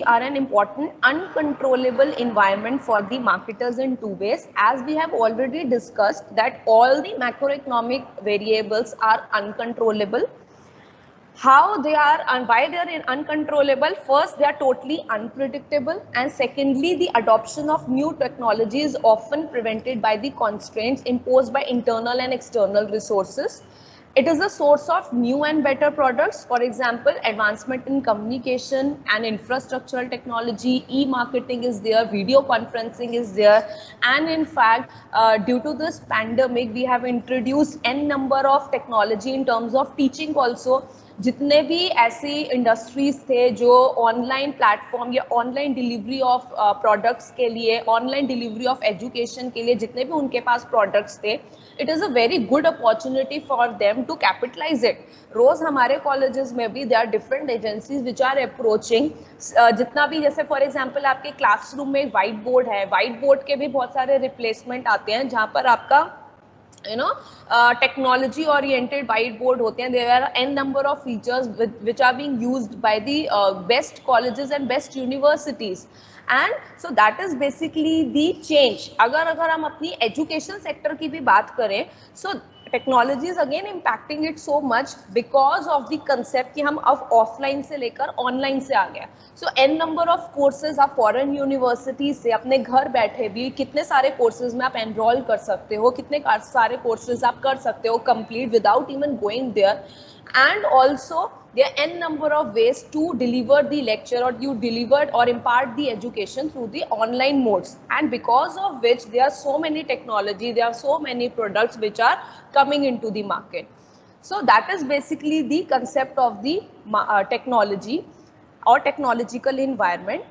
are an important uncontrollable environment for the marketers in two ways. As we have already discussed that all the macroeconomic variables are uncontrollable. How they are and why they are uncontrollable? First, they are totally unpredictable, and secondly, the adoption of new technology is often prevented by the constraints imposed by internal and external resources. It is a source of new and better products. For example, advancement in communication and infrastructural technology, e-marketing is there, video conferencing is there, and in fact, due to this pandemic, we have introduced n number of technology in terms of teaching also. जितने भी ऐसी industries थे जो online platform या online delivery of products के लिए, online delivery of education के लिए जितने भी उनके पास प्रोडक्ट्स थे, it is a very good opportunity for them to capitalize it. रोज हमारे कॉलेजेस में भी there are different agencies which are approaching. जितना भी, जैसे फॉर एग्जांपल आपके क्लासरूम में व्हाइट बोर्ड है, व्हाइट बोर्ड के भी बहुत सारे रिप्लेसमेंट आते हैं जहाँ पर आपका technology oriented whiteboard होते हैं. There are n number of features which are being used by the best colleges and best universities, and so that is basically the change. अगर हम अपनी education sector की भी बात करें, so technology is again impacting it so much because of the concept कि हम अब offline से लेकर online से आ गया. So n number of courses आप foreign universities से अपने घर बैठे भी कितने सारे courses में आप enroll कर सकते हो, कितने सारे courses आप कर सकते हो complete without even going there. And also there are n number of ways to deliver the lecture, or you delivered or impart the education through the online modes, and because of which there are so many technology, there are so many products which are coming into the market. So that is basically the concept of the technology or technological environment.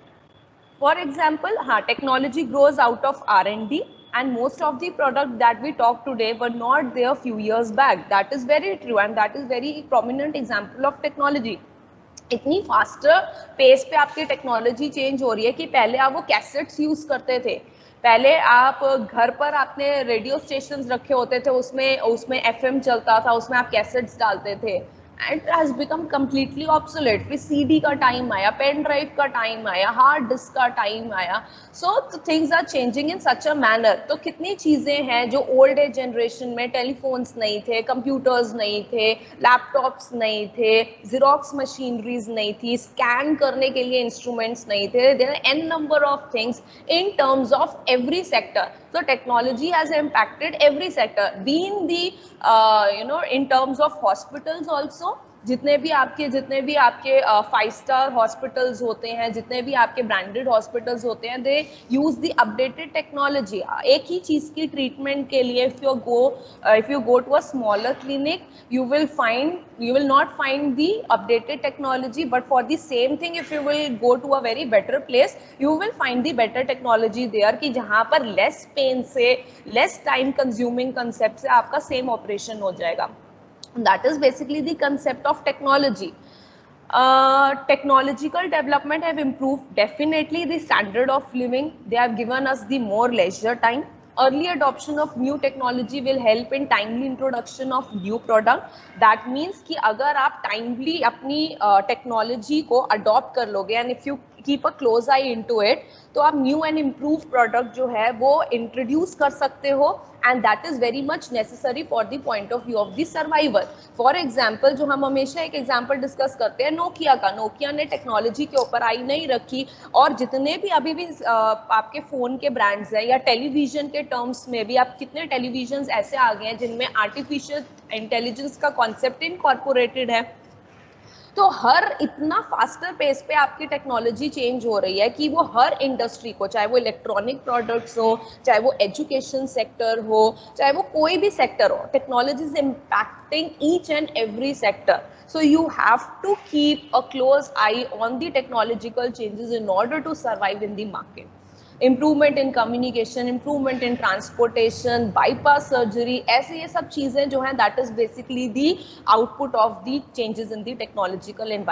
For example, technology grows out of R&D, and most of the products that we talk today were not there few years back. That is very true, and that is very prominent example of technology. इतनी faster pace पे आपकी technology change हो रही है कि पहले आप वो कैसेट्स यूज करते थे. पहले आप घर पर आपने रेडियो स्टेशंस रखे होते थे, उसमें एफएम चलता था, उसमें आप कैसेट्स डालते थे. It has become completely obsolete. फिर CD का टाइम आया, पेन ड्राइव का टाइम आया, हार्ड डिस्क का टाइम आया. So things are changing in such a manner. तो कितनी चीज़ें हैं जो ओल्ड एज जनरेशन में टेलीफोन्स नहीं थे, कंप्यूटर्स नहीं थे, लैपटॉप्स नहीं थे, जीरोक्स मशीनरीज नहीं थी, स्कैन करने के लिए इंस्ट्रूमेंट्स नहीं थे. There are n number of things in terms of every sector. So technology has impacted every sector. Being the in terms of hospitals also, जितने भी आपके 5-star हॉस्पिटल्स होते हैं, जितने भी आपके ब्रांडेड हॉस्पिटल्स होते हैं, they use the updated technology. एक ही चीज़ की ट्रीटमेंट के लिए if you go to a smaller clinic, you will not find the updated technology, but for the same thing if you will go to a very better place, you will find the better technology there कि जहाँ पर less pain से, less time consuming concept से आपका same operation हो जाएगा. That is basically the concept of technology. Technological development have improved definitely the standard of living. They have given us the more leisure time. Early adoption of new technology will help in timely introduction of new product. That means कि अगर आप timely अपनी technology को adopt कर लोगे, and if you keep a close eye into it, तो आप new and improved product जो है वो introduce कर सकते हो, and that is very much necessary for the point of view of the survival. For example, जो हम हमेशा एक example discuss करते हैं नोकिया का. नोकिया ने टेक्नोलॉजी के ऊपर आई नहीं रखी, और जितने भी अभी भी आपके फ़ोन के ब्रांड्स हैं, या टेलीविज़न के टर्म्स में भी आप कितने टेलीविजन्स ऐसे आ गए हैं जिनमें आर्टिफिशियल इंटेलिजेंस का कॉन्सेप्ट इनकॉर्पोरेटेड है. तो हर इतना फास्टर पेस पे आपकी टेक्नोलॉजी चेंज हो रही है कि वो हर इंडस्ट्री को, चाहे वो इलेक्ट्रॉनिक प्रोडक्ट्स हो, चाहे वो एजुकेशन सेक्टर हो, चाहे वो कोई भी सेक्टर हो, technology is impacting each and every sector. So you have to keep a close eye on the technological changes in order to survive in the market. Improvement in communication, improvement in transportation, bypass surgery, ऐसे ये सब चीज़ें जो हैं, that is basically the output of the changes in the technological environment.